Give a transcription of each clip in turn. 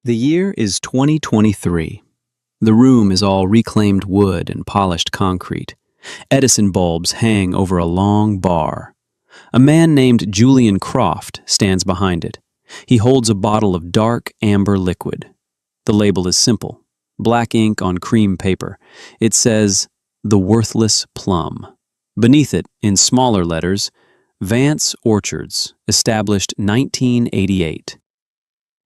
The year is 2023. The room is all reclaimed wood and polished concrete. Edison bulbs hang over a long bar. A man named Julian Croft stands behind it. He holds a bottle of dark amber liquid. The label is simple, black ink on cream paper. It says, "The Worthless Plum." Beneath it, in smaller letters, Vance Orchards, established 1988.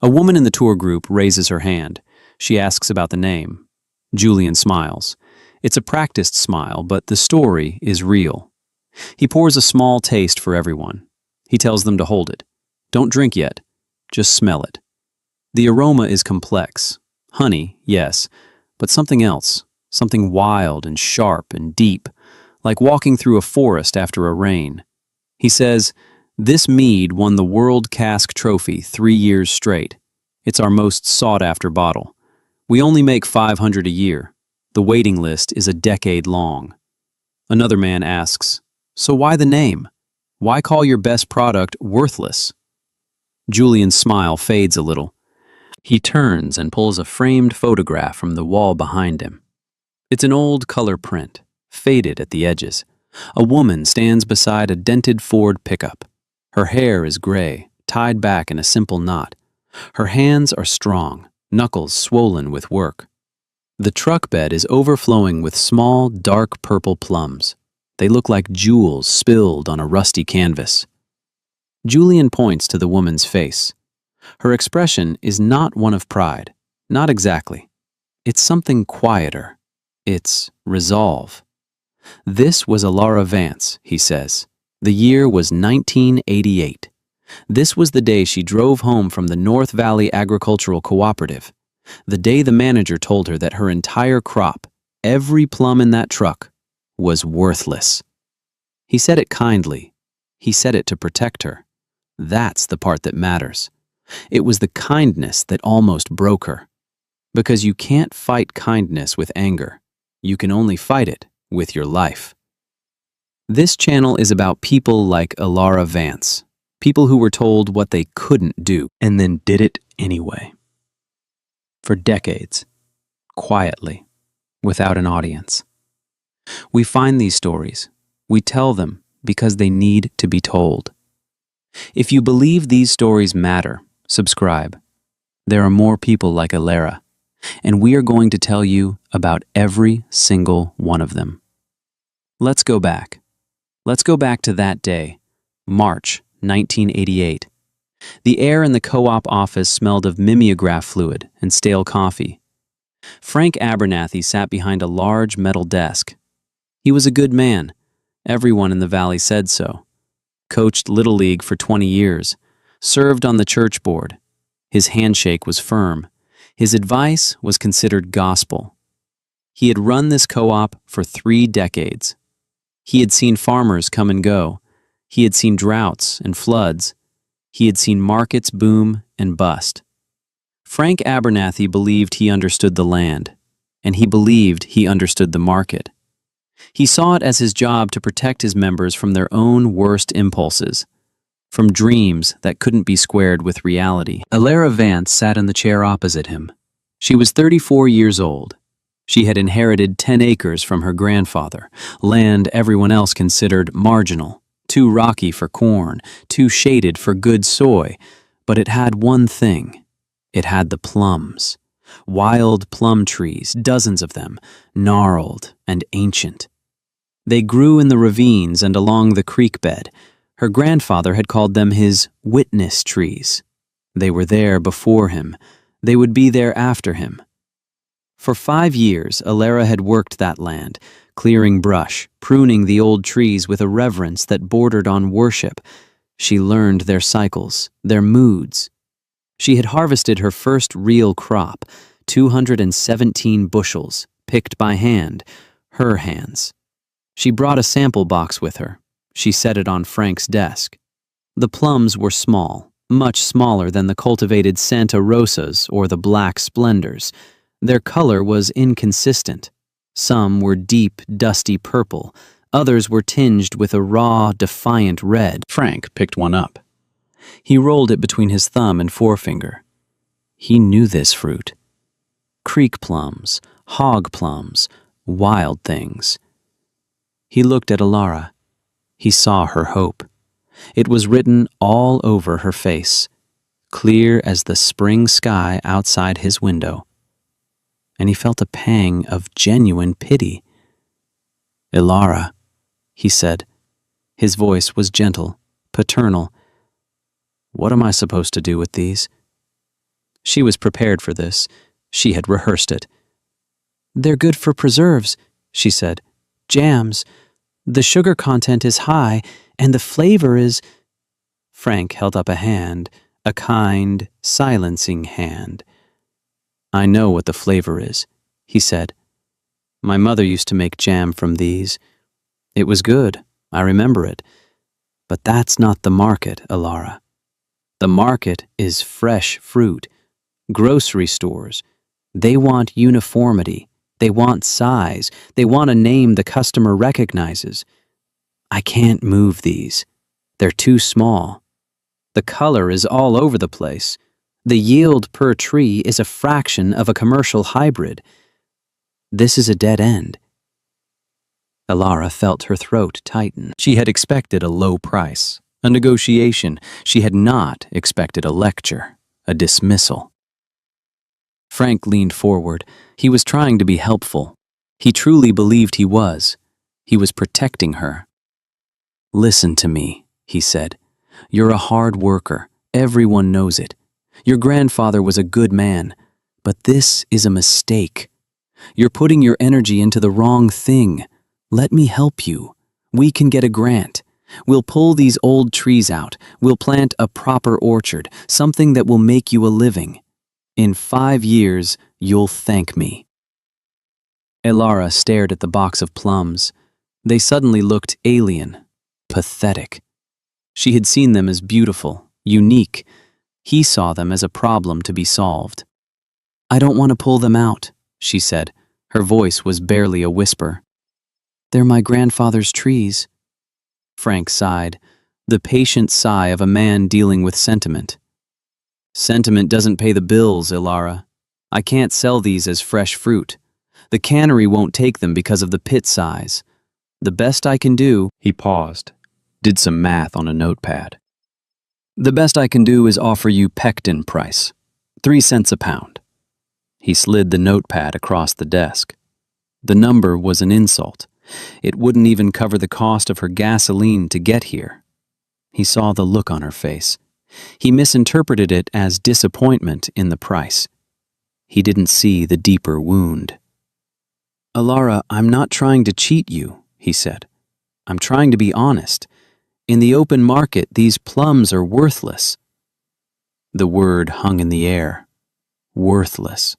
A woman in the tour group raises her hand. She asks about the name. Julian smiles. It's a practiced smile, but the story is real. He pours a small taste for everyone. He tells them to hold it. Don't drink yet. Just smell it. The aroma is complex. Honey, yes, but something else. Something wild and sharp and deep, like walking through a forest after a rain. He says, "This mead won the World Cask Trophy 3 years straight. It's our most sought-after bottle. We only make 500 a year. The waiting list is a decade long." Another man asks, "So why the name? Why call your best product worthless?" Julian's smile fades a little. He turns and pulls a framed photograph from the wall behind him. It's an old color print, faded at the edges. A woman stands beside a dented Ford pickup. Her hair is gray, tied back in a simple knot. Her hands are strong, knuckles swollen with work. The truck bed is overflowing with small, dark purple plums. They look like jewels spilled on a rusty canvas. Julian points to the woman's face. Her expression is not one of pride. Not exactly. It's something quieter. It's resolve. "This was Alara Vance," he says. "The year was 1988. This was the day she drove home from the North Valley Agricultural Cooperative. The day the manager told her that her entire crop, every plum in that truck, was worthless." He said it kindly. He said it to protect her. That's the part that matters. It was the kindness that almost broke her. Because you can't fight kindness with anger. You can only fight it with your life. This channel is about people like Alara Vance. People who were told what they couldn't do and then did it anyway. For decades, quietly, without an audience. We find these stories. We tell them because they need to be told. If you believe these stories matter, subscribe. There are more people like Alara, and we are going to tell you about every single one of them. Let's go back. Let's go back to that day, March 1988. The air in the co-op office smelled of mimeograph fluid and stale coffee. Frank Abernathy sat behind a large metal desk. He was a good man. Everyone in the valley said so. Coached Little League for 20 years. Served on the church board. His handshake was firm. His advice was considered gospel. He had run this co-op for 3 decades. He had seen farmers come and go. He had seen droughts and floods. He had seen markets boom and bust. Frank Abernathy believed he understood the land, and he believed he understood the market. He saw it as his job to protect his members from their own worst impulses, from dreams that couldn't be squared with reality. Alara Vance sat in the chair opposite him. She was 34 years old. She had inherited 10 acres from her grandfather, land everyone else considered marginal, too rocky for corn, too shaded for good soy, but it had one thing. It had the plums. Wild plum trees, dozens of them, gnarled and ancient. They grew in the ravines and along the creek bed. Her grandfather had called them his witness trees. They were there before him. They would be there after him. For 5 years, Alara had worked that land, clearing brush, pruning the old trees with a reverence that bordered on worship. She learned their cycles, their moods. She had harvested her first real crop, 217 bushels, picked by hand, her hands. She brought a sample box with her. She set it on Frank's desk. The plums were small, much smaller than the cultivated Santa Rosas or the black splendors. Their color was inconsistent. Some were deep, dusty purple. Others were tinged with a raw, defiant red. Frank picked one up. He rolled it between his thumb and forefinger. He knew this fruit. Creek plums, hog plums, wild things. He looked at Alara. He saw her hope. It was written all over her face, clear as the spring sky outside his window. And he felt a pang of genuine pity. "Alara," he said. His voice was gentle, paternal. "What am I supposed to do with these?" She was prepared for this. She had rehearsed it. "They're good for preserves," she said. "Jams. The sugar content is high, and the flavor is—" Frank held up a hand, a kind, silencing hand. "I know what the flavor is," he said. "My mother used to make jam from these. It was good, I remember it. But that's not the market, Alara. The market is fresh fruit. Grocery stores. They want uniformity. They want size. They want a name the customer recognizes. I can't move these. They're too small. The color is all over the place. The yield per tree is a fraction of a commercial hybrid. This is a dead end." Alara felt her throat tighten. She had expected a low price, a negotiation. She had not expected a lecture, a dismissal. Frank leaned forward. He was trying to be helpful. He truly believed he was. He was protecting her. "Listen to me," he said. "You're a hard worker. Everyone knows it. Your grandfather was a good man. But this is a mistake. You're putting your energy into the wrong thing. Let me help you. We can get a grant. We'll pull these old trees out. We'll plant a proper orchard, something that will make you a living. In 5 years, you'll thank me." Alara stared at the box of plums. They suddenly looked alien, pathetic. She had seen them as beautiful, unique. He saw them as a problem to be solved. "I don't want to pull them out," she said. Her voice was barely a whisper. "They're my grandfather's trees." Frank sighed, the patient sigh of a man dealing with sentiment. "Sentiment doesn't pay the bills, Alara. I can't sell these as fresh fruit. The cannery won't take them because of the pit size. The best I can do—" He paused, did some math on a notepad. "The best I can do is offer you pectin price, 3 cents a pound." He slid the notepad across the desk. The number was an insult. It wouldn't even cover the cost of her gasoline to get here. He saw the look on her face. He misinterpreted it as disappointment in the price. He didn't see the deeper wound. "Alara, I'm not trying to cheat you," he said. "I'm trying to be honest. In the open market, these plums are worthless." The word hung in the air. Worthless.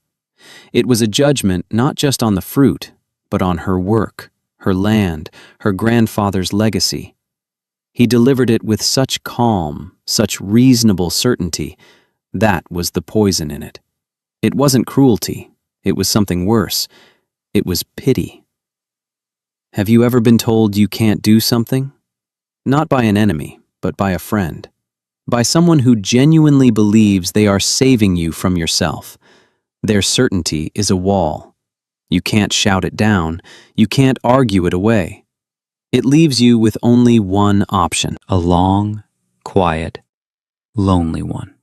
It was a judgment not just on the fruit, but on her work, her land, her grandfather's legacy. He delivered it with such calm, such reasonable certainty. That was the poison in it. It wasn't cruelty. It was something worse. It was pity. Have you ever been told you can't do something? Not by an enemy, but by a friend. By someone who genuinely believes they are saving you from yourself. Their certainty is a wall. You can't shout it down. You can't argue it away. It leaves you with only one option, a long, quiet, lonely one.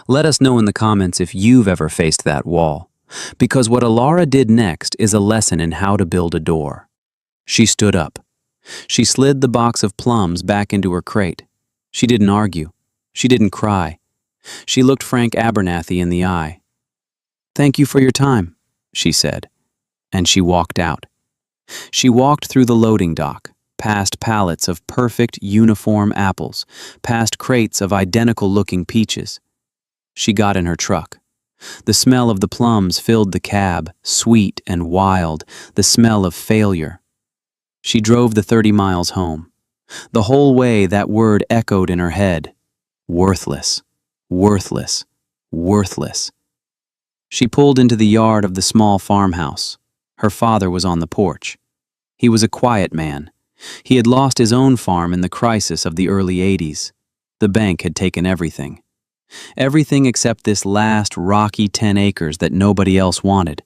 Let us know in the comments if you've ever faced that wall, because what Alara did next is a lesson in how to build a door. She stood up. She slid the box of plums back into her crate. She didn't argue. She didn't cry. She looked Frank Abernathy in the eye. "Thank you for your time," she said, and she walked out. She walked through the loading dock, past pallets of perfect, uniform apples, past crates of identical-looking peaches. She got in her truck. The smell of the plums filled the cab, sweet and wild, the smell of failure. She drove the 30 miles home. The whole way that word echoed in her head. Worthless, worthless, worthless. She pulled into the yard of the small farmhouse. Her father was on the porch. He was a quiet man. He had lost his own farm in the crisis of the early 80s. The bank had taken everything. Everything except this last rocky 10 acres that nobody else wanted.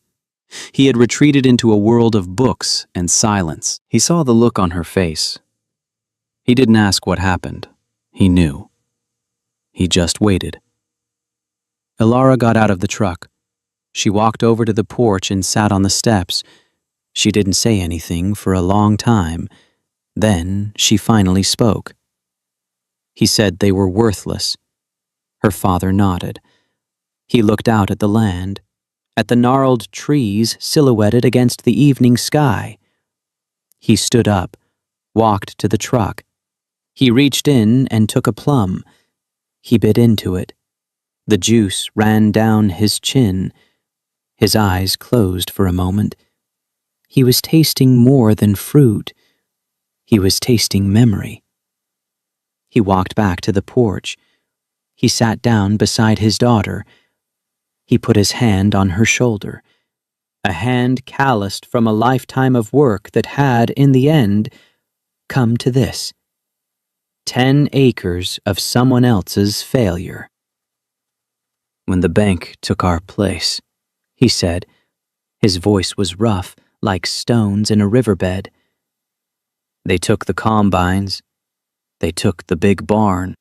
He had retreated into a world of books and silence. He saw the look on her face. He didn't ask what happened. He knew. He just waited. Ilara got out of the truck. She walked over to the porch and sat on the steps. She didn't say anything for a long time. Then she finally spoke. He said they were worthless. Her father nodded. He looked out at the land, at the gnarled trees silhouetted against the evening sky. He stood up, walked to the truck. He reached in and took a plum. He bit into it. The juice ran down his chin. His eyes closed for a moment. He was tasting more than fruit. He was tasting memory. He walked back to the porch. He sat down beside his daughter. He put his hand on her shoulder, a hand calloused from a lifetime of work that had, in the end, come to this: 10 acres of someone else's failure. When the bank took our place, he said. His voice was rough, like stones in a riverbed. They took the combines. They took the big barn.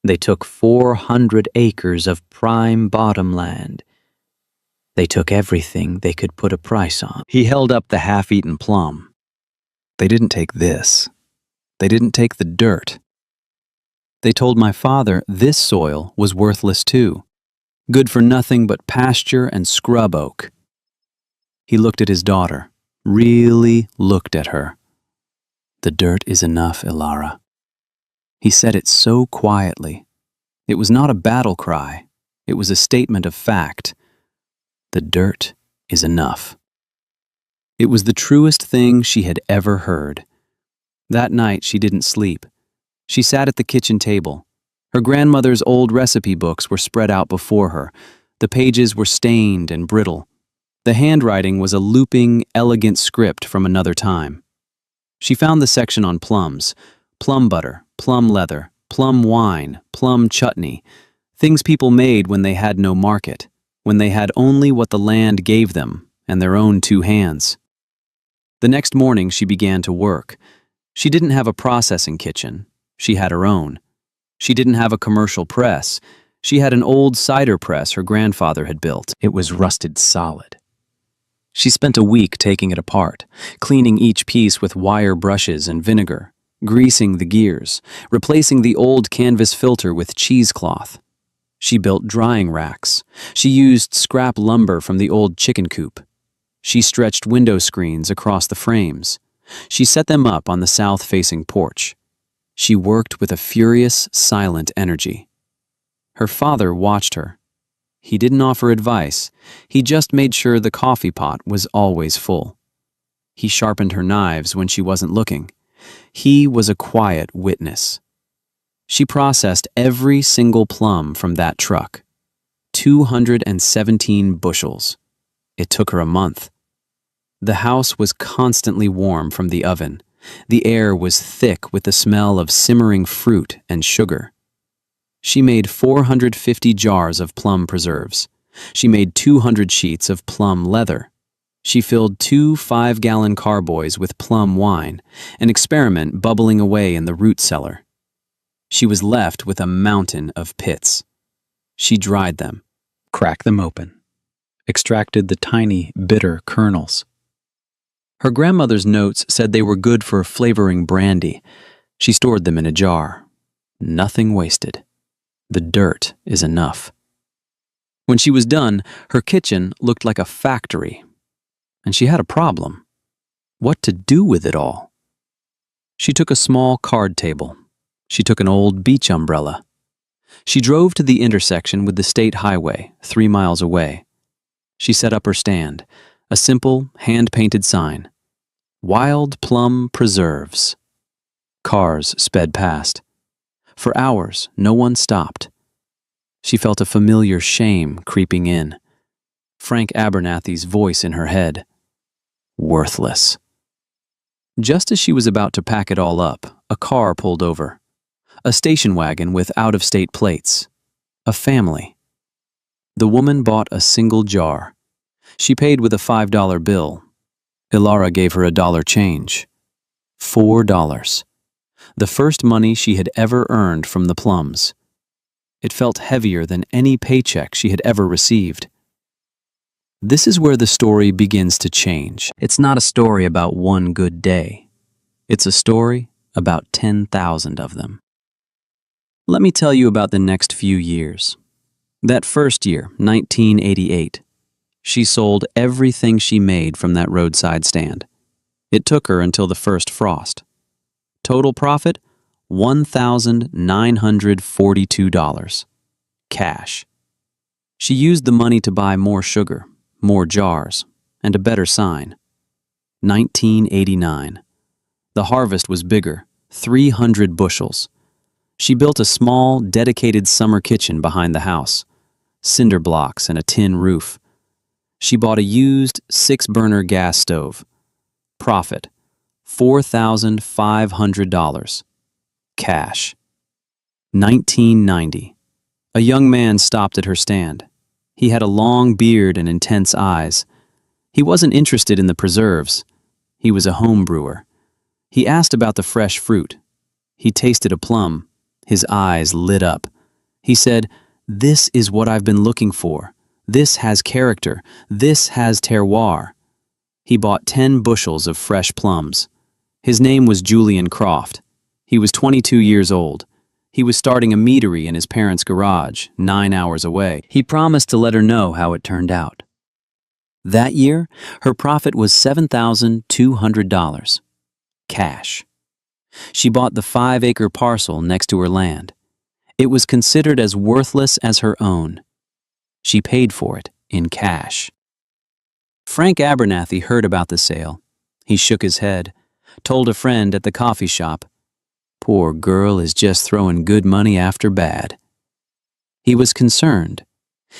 They took 400 acres of prime bottomland. They took everything they could put a price on. He held up the half-eaten plum. They didn't take this. They didn't take the dirt. They told my father this soil was worthless too, good for nothing but pasture and scrub oak. He looked at his daughter, really looked at her. The dirt is enough, Ilara. He said it so quietly. It was not a battle cry. It was a statement of fact. The dirt is enough. It was the truest thing she had ever heard. That night she didn't sleep. She sat at the kitchen table. Her grandmother's old recipe books were spread out before her. The pages were stained and brittle. The handwriting was a looping, elegant script from another time. She found the section on plums, plum butter, plum leather, plum wine, plum chutney, things people made when they had no market, when they had only what the land gave them and their own 2 hands. The next morning she began to work. She didn't have a processing kitchen. She had her own. She didn't have a commercial press. She had an old cider press her grandfather had built. It was rusted solid. She spent a week taking it apart, cleaning each piece with wire brushes and vinegar, greasing the gears, replacing the old canvas filter with cheesecloth. She built drying racks. She used scrap lumber from the old chicken coop. She stretched window screens across the frames. She set them up on the south-facing porch. She worked with a furious, silent energy. Her father watched her. He didn't offer advice. He just made sure the coffee pot was always full. He sharpened her knives when she wasn't looking. He was a quiet witness. She processed every single plum from that truck. 217 bushels. It took her a month. The house was constantly warm from the oven. The air was thick with the smell of simmering fruit and sugar. She made 450 jars of plum preserves. She made 200 sheets of plum leather. She filled 2 5-gallon carboys with plum wine, an experiment bubbling away in the root cellar. She was left with a mountain of pits. She dried them, cracked them open, extracted the tiny, bitter kernels. Her grandmother's notes said they were good for flavoring brandy. She stored them in a jar. Nothing wasted. The dirt is enough. When she was done, her kitchen looked like a factory. And she had a problem. What to do with it all? She took a small card table. She took an old beach umbrella. She drove to the intersection with the state highway, 3 miles away. She set up her stand, a simple, hand-painted sign. Wild Plum Preserves. Cars sped past. For hours, no one stopped. She felt a familiar shame creeping in. Frank Abernathy's voice in her head. Worthless. Just as she was about to pack it all up, a car pulled over. A station wagon with out-of-state plates. A family. The woman bought a single jar. She paid with a $5 bill. Ilara gave her a dollar change. $4. The first money she had ever earned from the Plums. It felt heavier than any paycheck she had ever received. This is where the story begins to change. It's not a story about one good day. It's a story about 10,000 of them. Let me tell you about the next few years. That first year, 1988, she sold everything she made from that roadside stand. It took her until the first frost. Total profit, $1,942. Cash. She used the money to buy more sugar, more jars, and a better sign. 1989. The harvest was bigger, 300 bushels. She built a small, dedicated summer kitchen behind the house, cinder blocks and a tin roof. She bought a used 6-burner gas stove. Profit, $4,500. Cash. 1990. A young man stopped at her stand. He had a long beard and intense eyes. He wasn't interested in the preserves. He was a home brewer. He asked about the fresh fruit. He tasted a plum. His eyes lit up. He said, "This is what I've been looking for. This has character. This has terroir." He bought 10 bushels of fresh plums. His name was Julian Croft. He was 22 years old. He was starting a meadery in his parents' garage, 9 hours away. He promised to let her know how it turned out. That year, her profit was $7,200. Cash. She bought the 5-acre parcel next to her land. It was considered as worthless as her own. She paid for it in cash. Frank Abernathy heard about the sale. He shook his head, told a friend at the coffee shop, "Poor girl is just throwing good money after bad." He was concerned.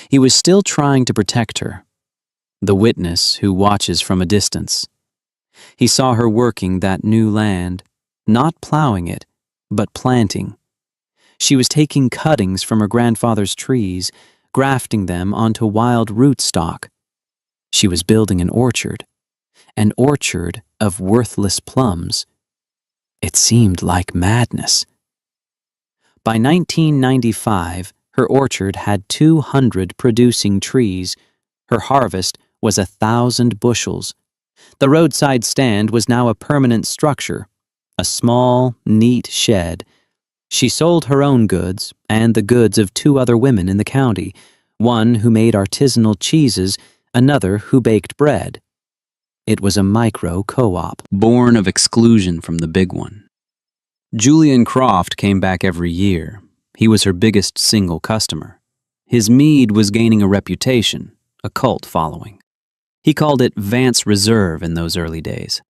He was still trying to protect her. The witness who watches from a distance. He saw her working that new land, not plowing it, but planting. She was taking cuttings from her grandfather's trees, grafting them onto wild rootstock. She was building an orchard of worthless plums. It seemed like madness. By 1995, her orchard had 200 producing trees. Her harvest was 1,000 bushels. The roadside stand was now a permanent structure, a small, neat shed. She sold her own goods and the goods of 2 other women in the county, one who made artisanal cheeses, another who baked bread. It was a micro-co-op, born of exclusion from the big one. Julian Croft came back every year. He was her biggest single customer. His mead was gaining a reputation, a cult following. He called it Vance Reserve in those early days.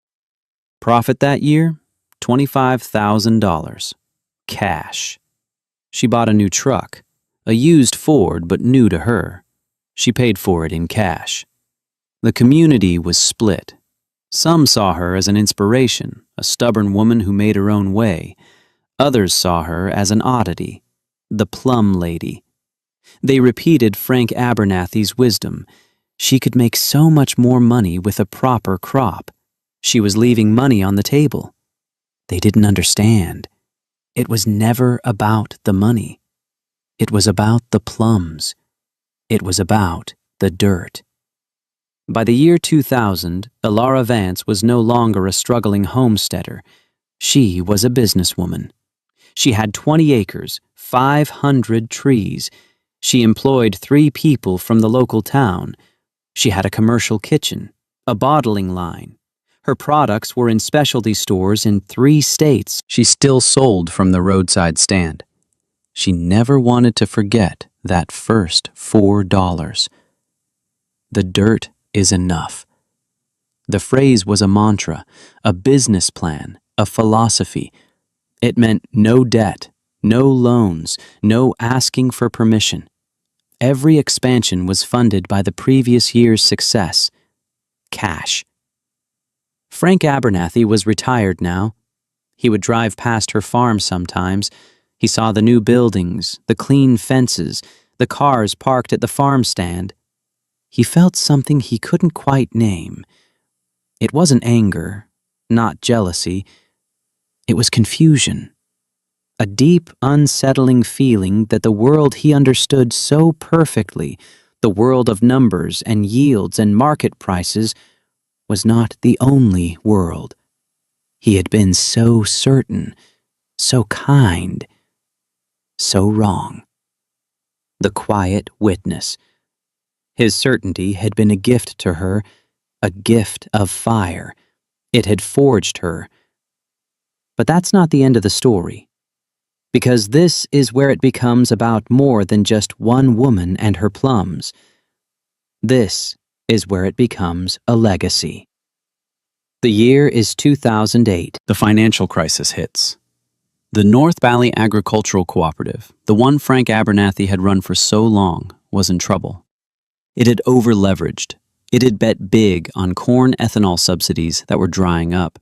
Profit that year, $25,000. Cash. She bought a new truck, a used Ford but new to her. She paid for it in cash. The community was split. Some saw her as an inspiration, a stubborn woman who made her own way. Others saw her as an oddity, the plum lady. They repeated Frank Abernathy's wisdom. She could make so much more money with a proper crop. She was leaving money on the table. They didn't understand. It was never about the money. It was about the plums. It was about the dirt. By the year 2000, Ilara Vance was no longer a struggling homesteader. She was a businesswoman. She had 20 acres, 500 trees. She employed 3 people from the local town. She had a commercial kitchen, a bottling line. Her products were in specialty stores in 3 states. She still sold from the roadside stand. She never wanted to forget that first $4. The dirt is enough. The phrase was a mantra, a business plan, a philosophy. It meant no debt, no loans, no asking for permission. Every expansion was funded by the previous year's success. Cash. Frank Abernathy was retired now. He would drive past her farm sometimes. He saw the new buildings, the clean fences, the cars parked at the farmstead. He felt something he couldn't quite name. It wasn't anger, not jealousy. It was confusion. A deep, unsettling feeling that the world he understood so perfectly, the world of numbers and yields and market prices, was not the only world. He had been so certain, so kind, so wrong. The quiet witness. His certainty had been a gift to her, a gift of fire. It had forged her. But that's not the end of the story. Because this is where it becomes about more than just one woman and her plums. This is where it becomes a legacy. The year is 2008. The financial crisis hits. The North Valley Agricultural Cooperative, the one Frank Abernathy had run for so long, was in trouble. It had over-leveraged. It had bet big on corn ethanol subsidies that were drying up.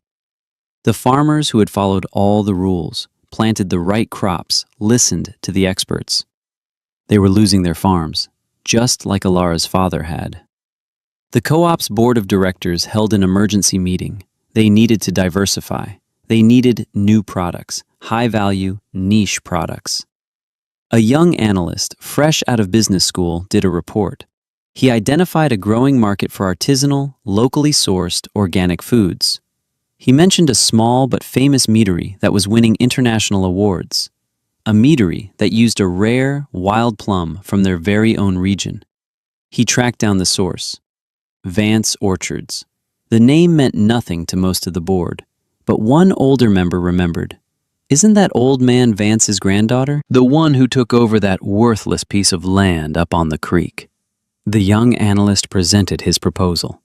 The farmers who had followed all the rules, planted the right crops, listened to the experts. They were losing their farms, just like Alara's father had. The co-op's board of directors held an emergency meeting. They needed to diversify. They needed new products, high-value, niche products. A young analyst, fresh out of business school, did a report. He identified a growing market for artisanal, locally sourced, organic foods. He mentioned a small but famous meadery that was winning international awards. A meadery that used a rare, wild plum from their very own region. He tracked down the source. Vance Orchards. The name meant nothing to most of the board, but one older member remembered. Isn't that old man Vance's granddaughter? The one who took over that worthless piece of land up on the creek. The young analyst presented his proposal.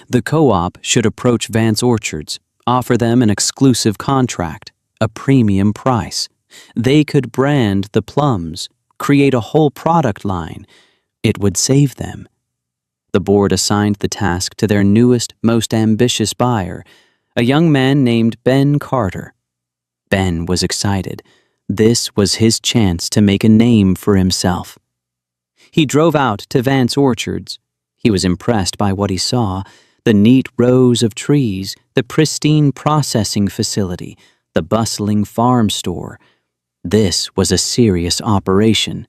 The co-op should approach Vance Orchards, offer them an exclusive contract, a premium price. They could brand the plums, create a whole product line. It would save them. The board assigned the task to their newest, most ambitious buyer, a young man named Ben Carter. Ben was excited. This was his chance to make a name for himself. He drove out to Vance Orchards. He was impressed by what he saw, the neat rows of trees, the pristine processing facility, the bustling farm store. This was a serious operation.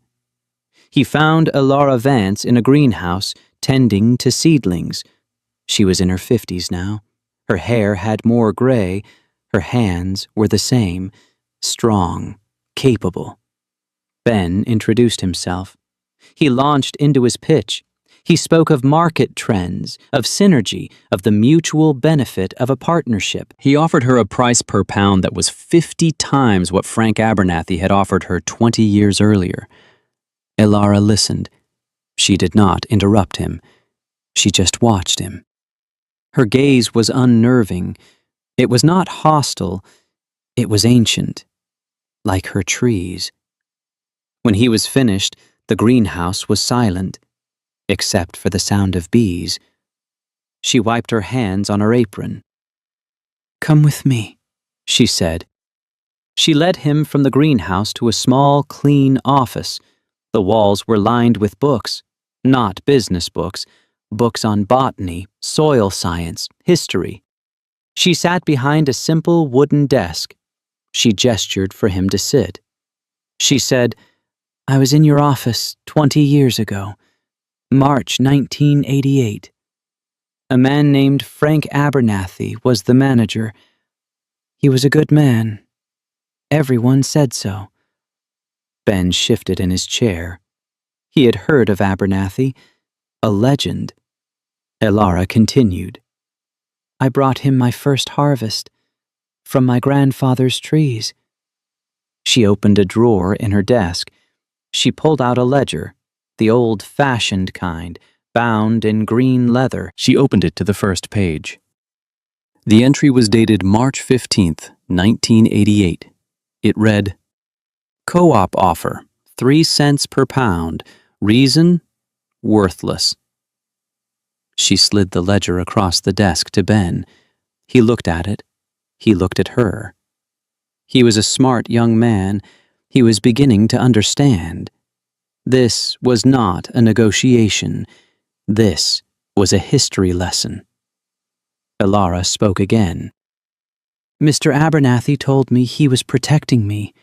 He found Alara Vance in a greenhouse, tending to seedlings. She was in her 50s now. Her hair had more gray. Her hands were the same, strong, capable. Ben introduced himself. He launched into his pitch. He spoke of market trends, of synergy, of the mutual benefit of a partnership. He offered her a price per pound that was 50 times what Frank Abernathy had offered her 20 years earlier. Alara listened. She did not interrupt him. She just watched him. Her gaze was unnerving. It was not hostile. It was ancient, like her trees. When he was finished, the greenhouse was silent, except for the sound of bees. She wiped her hands on her apron. "Come with me," she said. She led him from the greenhouse to a small, clean office. The walls were lined with books, not business books, books on botany, soil science, history. She sat behind a simple wooden desk. She gestured for him to sit. She said, "I was in your office 20 years ago, March 1988. A man named Frank Abernathy was the manager. He was a good man. Everyone said so." Ben shifted in his chair. He had heard of Abernathy, a legend. Alara continued. "I brought him my first harvest, from my grandfather's trees." She opened a drawer in her desk. She pulled out a ledger, the old-fashioned kind, bound in green leather. She opened it to the first page. The entry was dated March 15th, 1988. It read, "Co-op offer, 3 cents per pound. Reason? Worthless." She slid the ledger across the desk to Ben. He looked at it. He looked at her. He was a smart young man. He was beginning to understand. This was not a negotiation. This was a history lesson. Elara spoke again. Mr. Abernathy told me he was protecting me.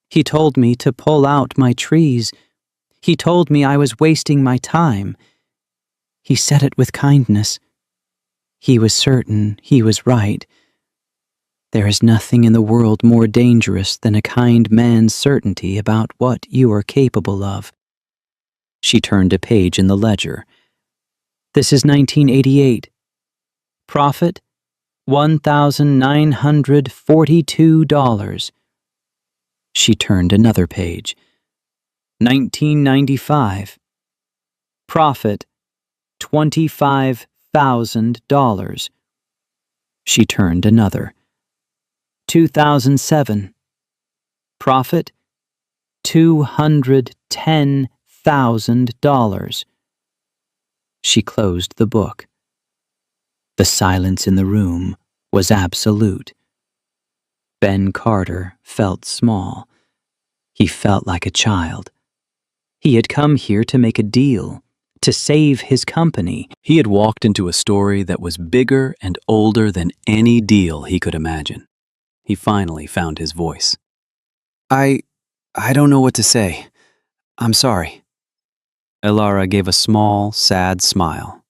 He told me to pull out my trees. He told me I was wasting my time. He said it with kindness. He was certain he was right. There is nothing in the world more dangerous than a kind man's certainty about what you are capable of. She turned a page in the ledger. This is 1988. Profit, $1,942. She turned another page. 1995. Profit, $25,000. She turned another. 2007. Profit, $210,000. She closed the book. The silence in the room was absolute. Ben Carter felt small. He felt like a child. He had come here to make a deal, to save his company. He had walked into a story that was bigger and older than any deal he could imagine. He finally found his voice. I don't know what to say. I'm sorry. Elara gave a small, sad smile.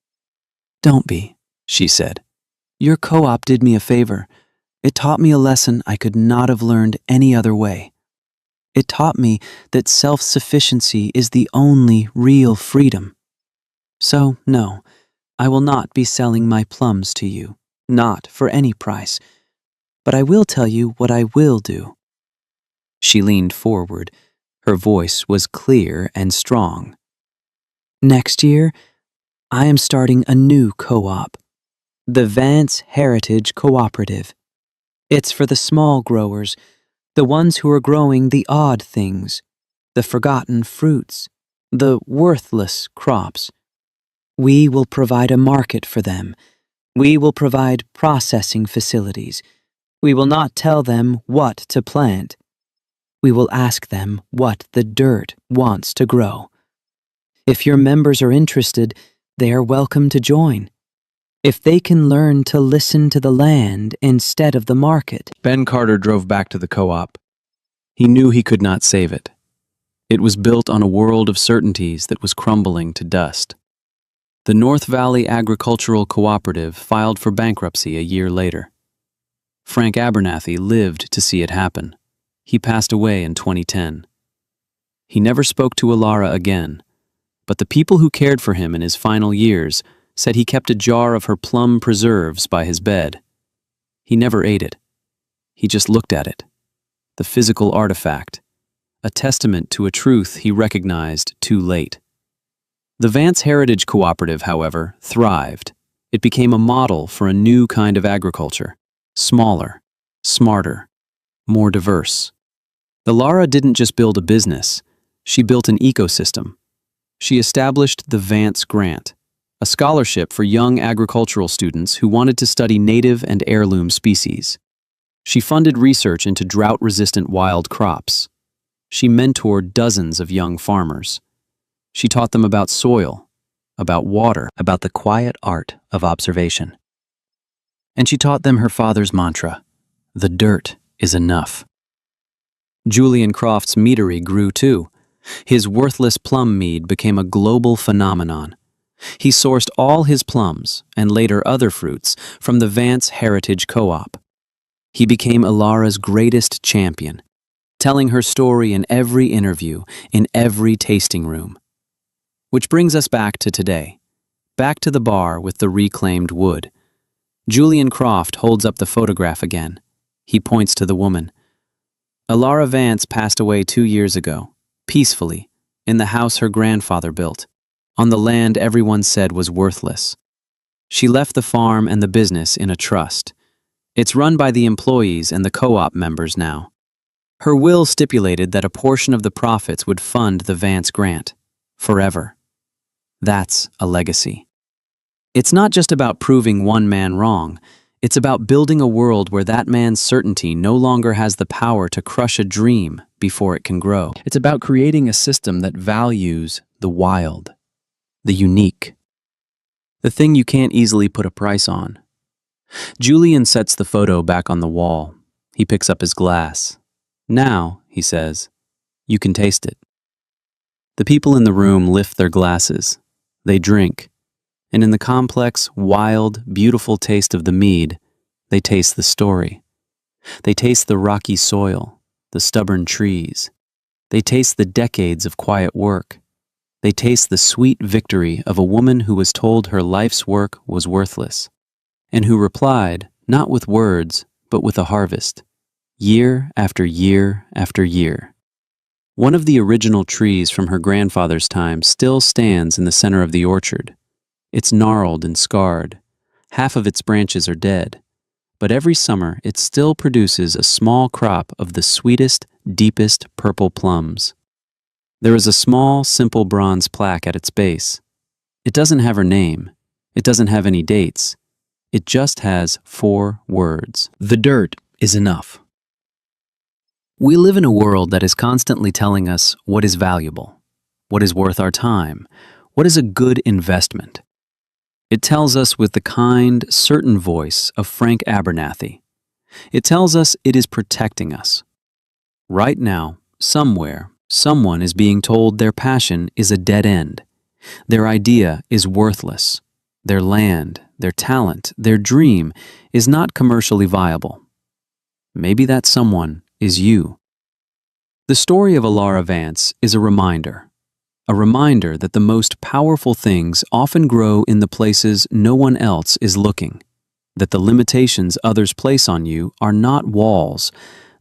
Don't be, she said. Your co-op did me a favor. It taught me a lesson I could not have learned any other way. It taught me that self-sufficiency is the only real freedom. So, no, I will not be selling my plums to you, not for any price. But I will tell you what I will do. She leaned forward. Her voice was clear and strong. Next year, I am starting a new co-op, the Vance Heritage Cooperative. It's for the small growers, the ones who are growing the odd things, the forgotten fruits, the worthless crops. We will provide a market for them. We will provide processing facilities. We will not tell them what to plant. We will ask them what the dirt wants to grow. If your members are interested, they are welcome to join. If they can learn to listen to the land instead of the market. Ben Carter drove back to the co-op. He knew he could not save it. It was built on a world of certainties that was crumbling to dust. The North Valley Agricultural Cooperative filed for bankruptcy a year later. Frank Abernathy lived to see it happen. He passed away in 2010. He never spoke to Elara again, but the people who cared for him in his final years said he kept a jar of her plum preserves by his bed. He never ate it. He just looked at it. The physical artifact, a testament to a truth he recognized too late. The Vance Heritage Cooperative, however, thrived. It became a model for a new kind of agriculture. Smaller, smarter, more diverse. Elara didn't just build a business, she built an ecosystem. She established the Vance Grant, a scholarship for young agricultural students who wanted to study native and heirloom species. She funded research into drought-resistant wild crops. She mentored dozens of young farmers. She taught them about soil, about water, about the quiet art of observation. And she taught them her father's mantra, the dirt is enough. Julian Croft's meadery grew too. His worthless plum mead became a global phenomenon. He sourced all his plums, and later other fruits, from the Vance Heritage Co-op. He became Elara's greatest champion, telling her story in every interview, in every tasting room. Which brings us back to today, back to the bar with the reclaimed wood. Julian Croft holds up the photograph again. He points to the woman. Elara Vance passed away 2 years ago, peacefully, in the house her grandfather built, on the land everyone said was worthless. She left the farm and the business in a trust. It's run by the employees and the co-op members now. Her will stipulated that a portion of the profits would fund the Vance Grant, forever. That's a legacy. It's not just about proving one man wrong, It's about building a world where that man's certainty no longer has the power to crush a dream before it can grow. It's about creating a system that values the wild, the unique, the thing you can't easily put a price on. Julian sets the photo back on the wall. He picks up his glass. Now, he says, you can taste it. The people in the room lift their glasses. They drink. And in the complex, wild, beautiful taste of the mead, they taste the story. They taste the rocky soil, the stubborn trees. They taste the decades of quiet work. They taste the sweet victory of a woman who was told her life's work was worthless, and who replied, not with words, but with a harvest, year after year after year. One of the original trees from her grandfather's time still stands in the center of the orchard. It's gnarled and scarred. Half of its branches are dead. But every summer it still produces a small crop of the sweetest, deepest purple plums. There is a small, simple bronze plaque at its base. It doesn't have her name. It doesn't have any dates. It just has 4 words. The dirt is enough. We live in a world that is constantly telling us what is valuable, what is worth our time, what is a good investment. It tells us with the kind, certain voice of Frank Abernathy. It tells us it is protecting us. Right now, somewhere, someone is being told their passion is a dead end. Their idea is worthless. Their land, their talent, their dream is not commercially viable. Maybe that someone is you. The story of Alara Vance is a reminder that the most powerful things often grow in the places no one else is looking, that the limitations others place on you are not walls,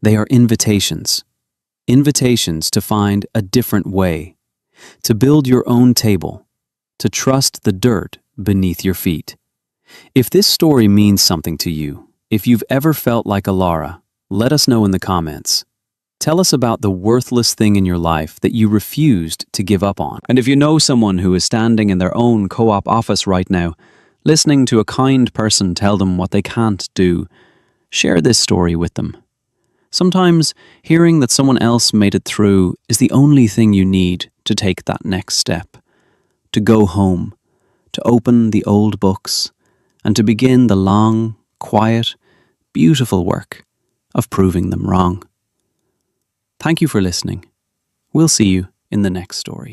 they are invitations. Invitations to find a different way, to build your own table, to trust the dirt beneath your feet. If this story means something to you, if you've ever felt like Alara, let us know in the comments. Tell us about the worthless thing in your life that you refused to give up on. And if you know someone who is standing in their own co-op office right now, listening to a kind person tell them what they can't do, share this story with them. Sometimes hearing that someone else made it through is the only thing you need to take that next step, to go home, to open the old books, and to begin the long, quiet, beautiful work of proving them wrong. Thank you for listening. We'll see you in the next story.